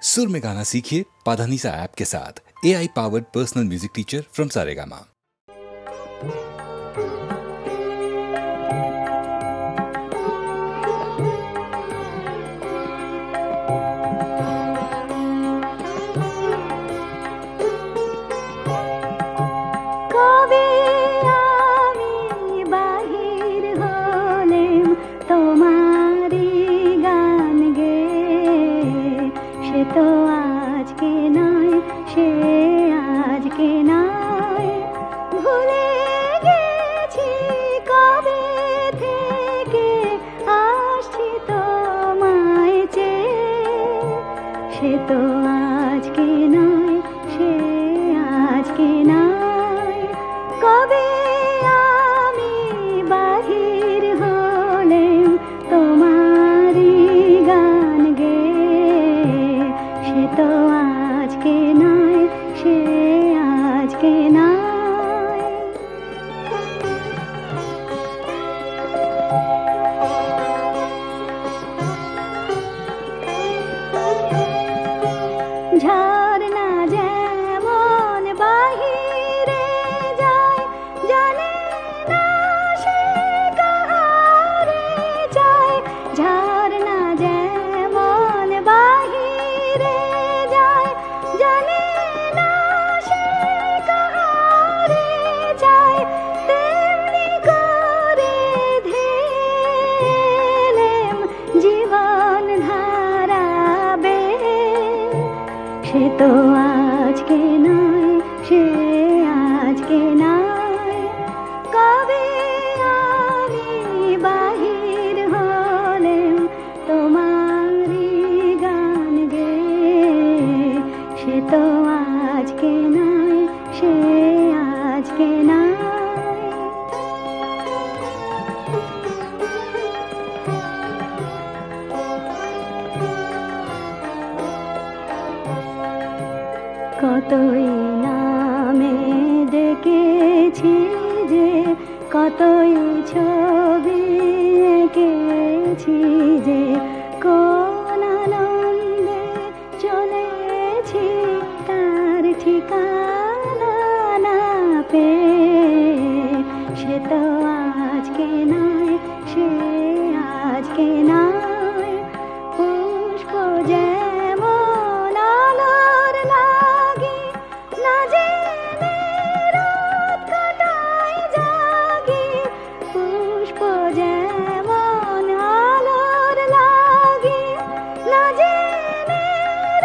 सुर में गाना सीखिए पाधानीसा ऐप के साथ। AI powered personal music teacher from Saregama. কতই নামে ডেকেছি যে, কতই ছবি এঁকেছি যে, কোন আনন্দে চলেছি তার ঠিকানা না পেয়ে। সে তো আজকে নয়, সে আজকে নয়। পুষ্প যেমন আলোর লাগি না জেনে রাত কাটাই জাগি, পুষ্প যেমন আলোর লাগি না জেনে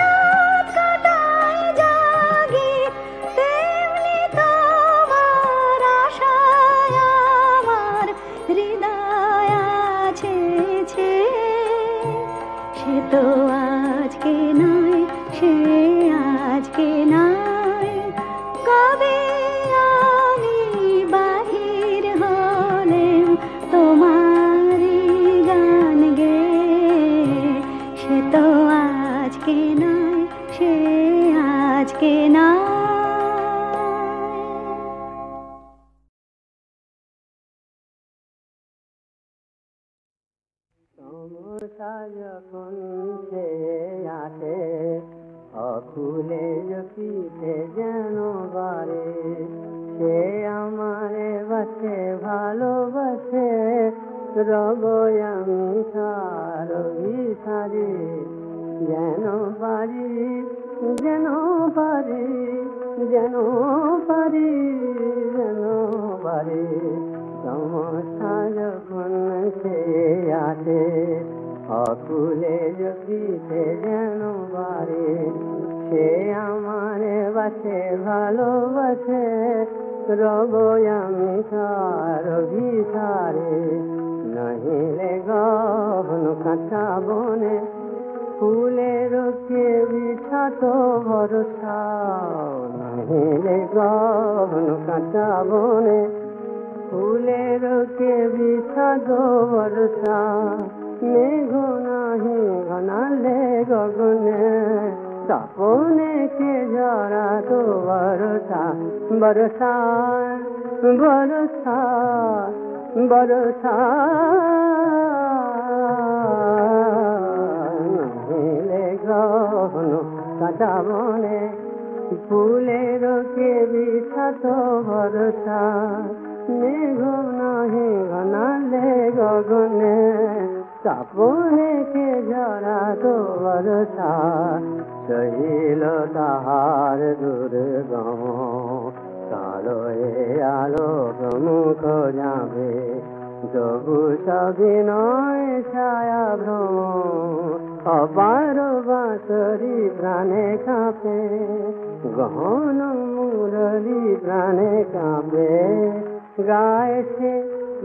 রাত কাটাই জাগি, তেমনি তোমার আশায় আমার হৃদয় আছে ছে। সে তো আজকে নয়, সে আজকে নয়। কবে আমি বাহির হলেম তোমারই গান গেয়ে। সে তো আজকে নয়, সে আজকে নয়। সমস্যা যখন সে আসে, অকুলে পিঠে যেন বারে। সে আমারে বাসে ভালোবাসে, রব আমি তার ভিখারি। যেন পারি, যেন পারি, যেন পারি, যেন পারি। সমস্যা যখন সে আসে, অকুলে পিঠে যেন বারে। সে আমারে বাসে ভালোবাসে, রব আমি তার ভিখারি। নহিলে গহন কাঁচা বনে, ফুলের কে বিছাত ভরসা। নহিলে গহন কাঁচা বনে, ফুলের কে বিছাত ভরসা। মেঘ নাহি ঘনালে গগনে, তাপনে কে ঝরা তো বরসা। বরসা বরসা বরসা, নহিলে রহন কাঁচা বনে ফুলের কে বিষাত ভরসা মেঘ নাহি ঘনালে গগনে কাপড়ে কে জরা তো বরসা সহিল তাহার দুর্গম কালোয় আলো প্রমুখ যাবে তবু সবিনয় ছায়া ভ্রম অপার বাঁশরি প্রাণে কাঁপে গহন মুরলি প্রাণে কাঁপে গাইছে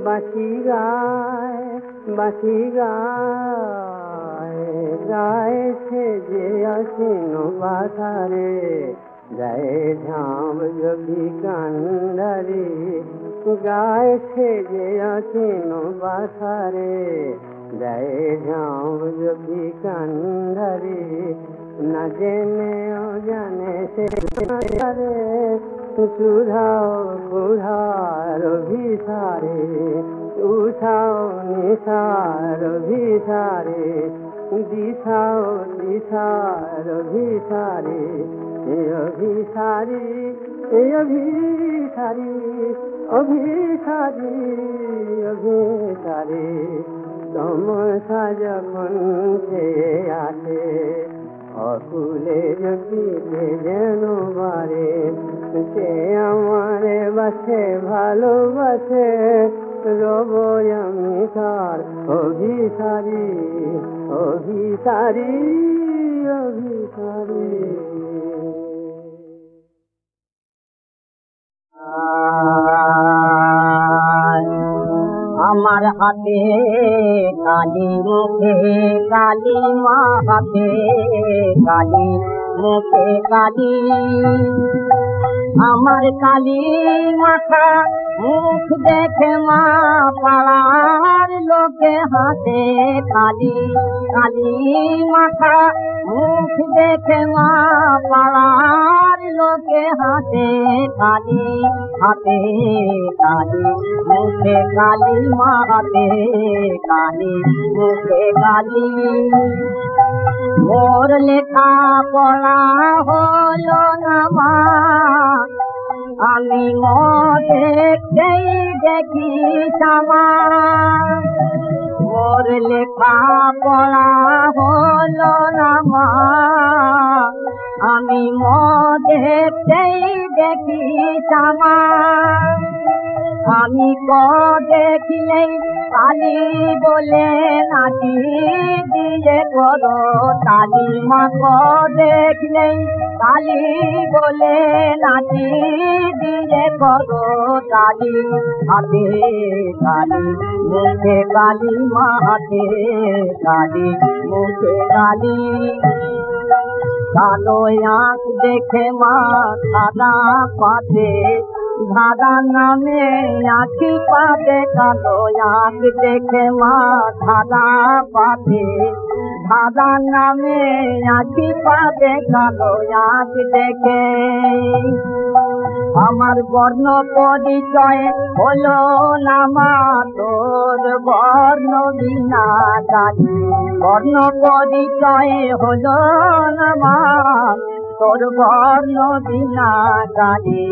বাঁশি গায় বাঁশি গায় গাইছে যে অসীন বাধারে জয় ঝাম যোগী কান্ডারি গাইছে যে অসীন বাধারে জয় ঝাম যোগী কান্ডারি না জেনে জানে সে সুধাও কুধার ভিসারে উঠাও নিশার ভিসারে দিশাও দিশার ভিসারে অভিসারি অভিসারি অভিসারি অভিসারি তমসা যখন সে আসে অকুলে জগিতে যেন বারে সে আমারে বাসে ভালোবাসে রব আমি তার অভিসারি অভিসারি অভিসারি আমার হাতে কালি মুখে কালি মা হাতে কালি মুখে কালি আমার কালি মাথা মুখ দেখে মা পাড়ার লোকে হাতে কালি কালি মাথা মুখ দেখে মা পাড়ার লোকে হাতে কালি হাতে কালি মুখে কালি মা হাতে কালি মুখে কালি মোর লেখা পড়া হলো না মা আমি দেখতেই দেখি সামা মোর লেখা পড়া হলো না মা আমি দেখতেই দেখি সামা আমি দেখলেই কালি বলে নাচি দিয়ে করো তালি মা দেখলেই কালি বলে নাচি দিয়ে করো তালি হাতে কালি মুখে কালি মা হাতে কালি মুখে কালি কালো আঁখ দেখে মা সাদা পাতে ধাঁধা নামে আঁখি পাতে কালো আঁখ দেখে মা ধাঁধা পাতে ধাঁধা নামে আঁখি পাতে কালো আঁখ দেখে আমার বর্ণ পরিচয় হলো না মা তোর বর্ণ বিনা কালি বর্ণ পরিচয় হলো না মা তোর বর্ণ বিনা কালি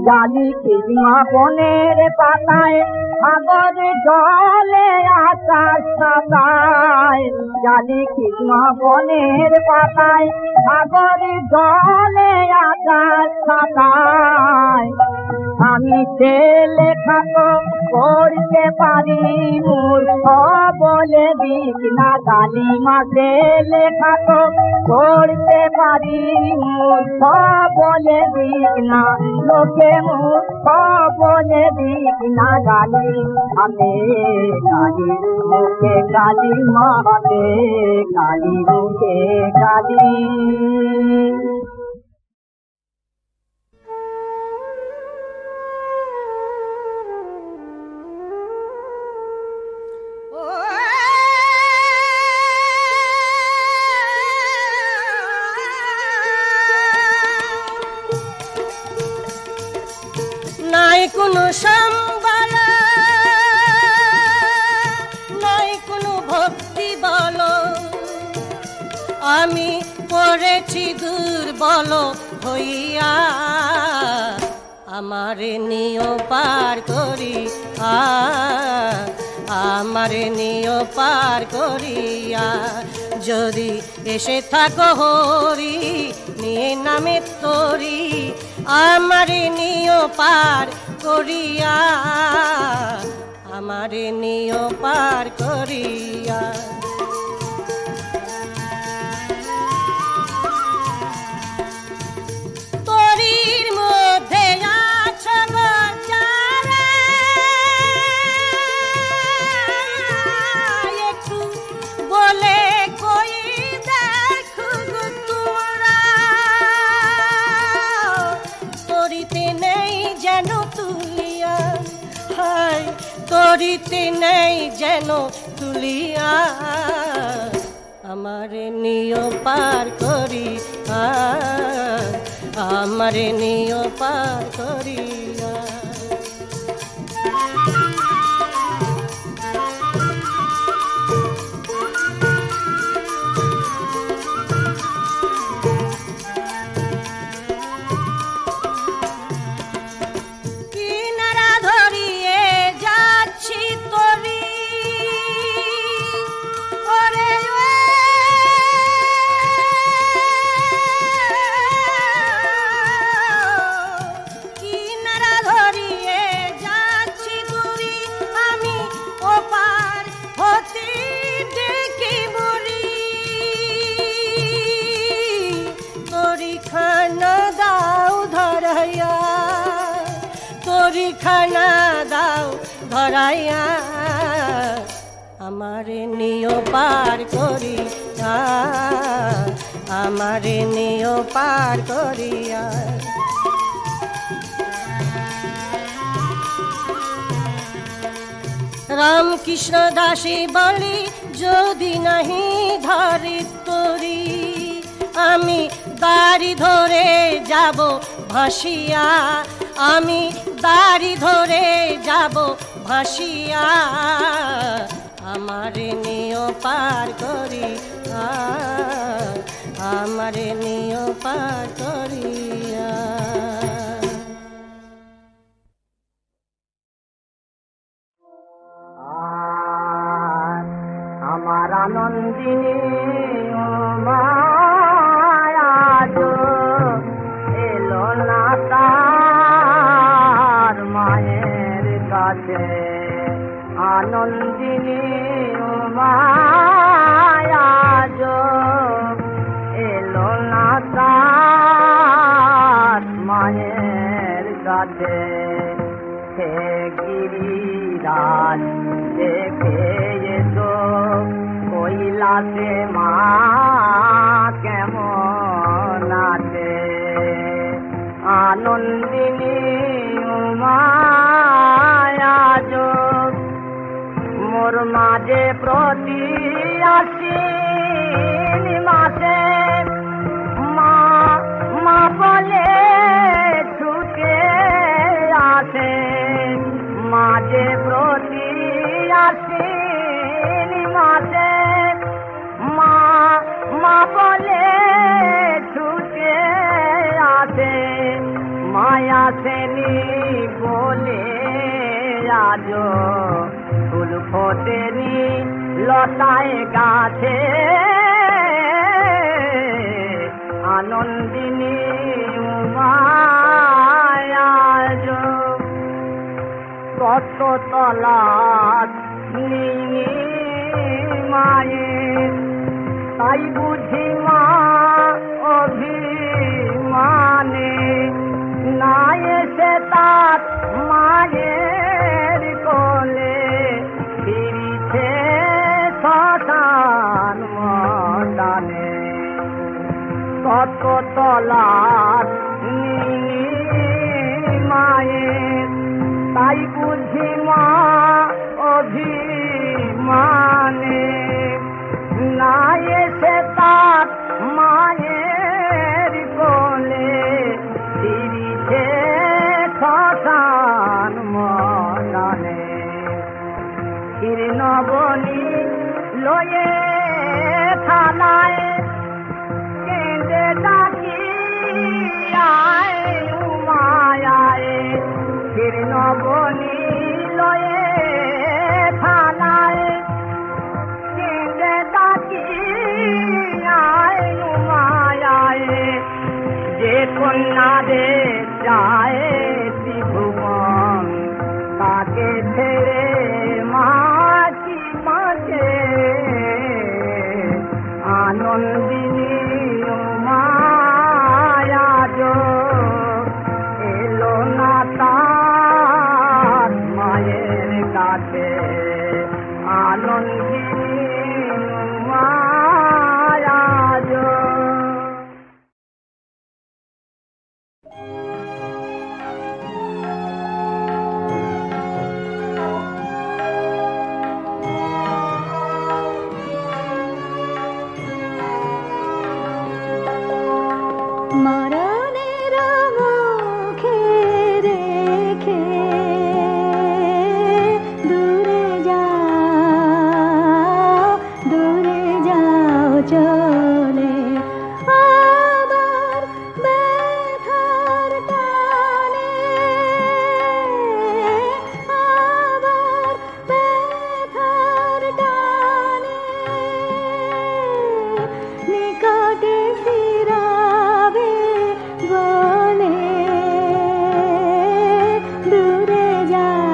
জালি কিসমা বনের পাতায় সাগর জলে আকাশ সাতায় জালি কিসমা বনের পাতায় সাগর জলে আকাশ সাতায় আমি সে লেখা তো করতে পারি মূর্খ বলে বিঘ্না কালী মাসে লেখা তো করতে পারি মূর্খ বলে বিঘ্না লোকে মূর্খ বলে বিঘ্না গালি হাতে কালী মুখে কালী মা হাতে কালী মুখে কালী নাই কোনো সম্বল নাই কোনো ভক্তি বল আমি এসেছি দুর্বল হইয়া আমারে নিও পার করিয়া আমারে নিও পার করিয়া যদি এসে থাকো হরি নিয়ে নামে তোরি আমারে নিও পার করিয়া আমারে নিও পার করিয়া তোরির মধ্যে আছো গো যারা একটু বলে কই দেখো গো তোমরা তোরিতে নেই যেন তুলিয়া হায় তোরিতে নেই যেন তুলিয়া আমারে নিও পার করিয়া আমারে নিও পার করিয়া কিনারা ধরিয়ে যাচ্ছি তোরি ওরে কিনারা ধরিয়ে যাচ্ছি তোরি আমি ওপার হতে ডেকে মরি তোরি খানা দাও ধরাইয়া তোরি খানা দাও ধরাইয়া আমারে নিও পার করিয়া আমারে নিও পার করিয়া রামকৃষ্ণ দাসী বলি যদি নাহি ধরি তোরি আমি দাড়ি ধরে যাব ভাসিয়া আমি দাড়ি ধরে যাব ভাসিয়া আমারে নিও পার করিয়া আমারে নিও পার করিয়া আমার আনন্দিনী মায়াজ এলো না তার মায়ের কাছে আনন্দিনী মায়াজ এলো না তার মায়ের কাছে হে গিরিরাজ দেখে এসো কৈলাসে মা কেমন আছে আনন্দিনী মায়াজ মোর মাঝে প্রতি আশ্বিন মাসে মা মা বলে ছুটে আসে মাঝে প্রতি আশ্বিন মাসে মা মা বলে ছুটে আসে মায়া সেনি বলে আজ ফুল ফোটেনি লতায় গাছে আনন্দিনী মায়াজ কত তলাত নিনি মায়ের তাই বুঝি মা অভিমানে না এসে তার মায়ের কোলে ফিরিছে শ্মশান ময়দানে কত তলাত নিনি মায়ের তাই বুঝি মা অভিমানে না এসে তার মায়ের কোলে ফিরিছে শ্মশান ময়দানে কীর্ণবনী লয়ে থানায় কেঁদে যারে চায় ত্রিভুবন তাকে ছেড়ে মাছি মাঝে আনন্দিনী মায়াজ এলো না তার মায়ের কাছে আনন্দিনী মায়াজ। মরণের মুখে রেখে দূরে যাও চলে আবার ব্যথার টানে আবার ব্যথার টানে নিকটে ফিরাবে বলে দূরে যাও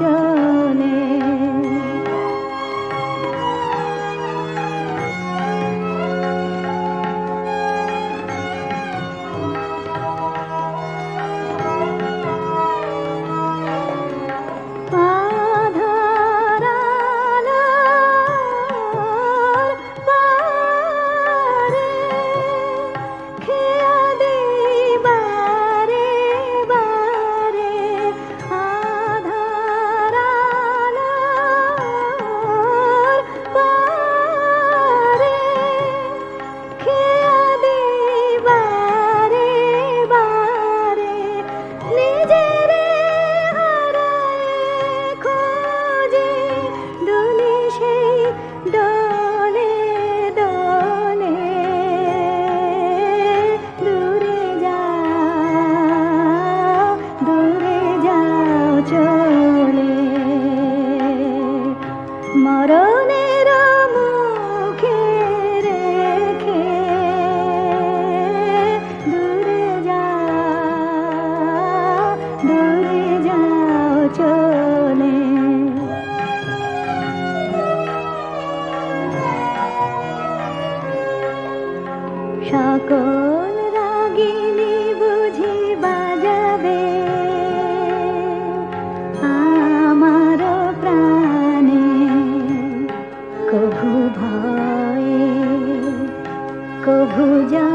চলে। আধার আলোর পারে খেয়া দেই বারে বারে আধার আলোর পারে খেয়া দেই বারে বারে নিজের হারায় খোঁজে দুলি সেই ডলে ডলে দূরে যাও চলে মরণের মুখে রেখে দূরে যাও চলে। সকল রাগিনী বুঝি বাজাবে আমার প্রাণে কভু ভয়ে কভু যা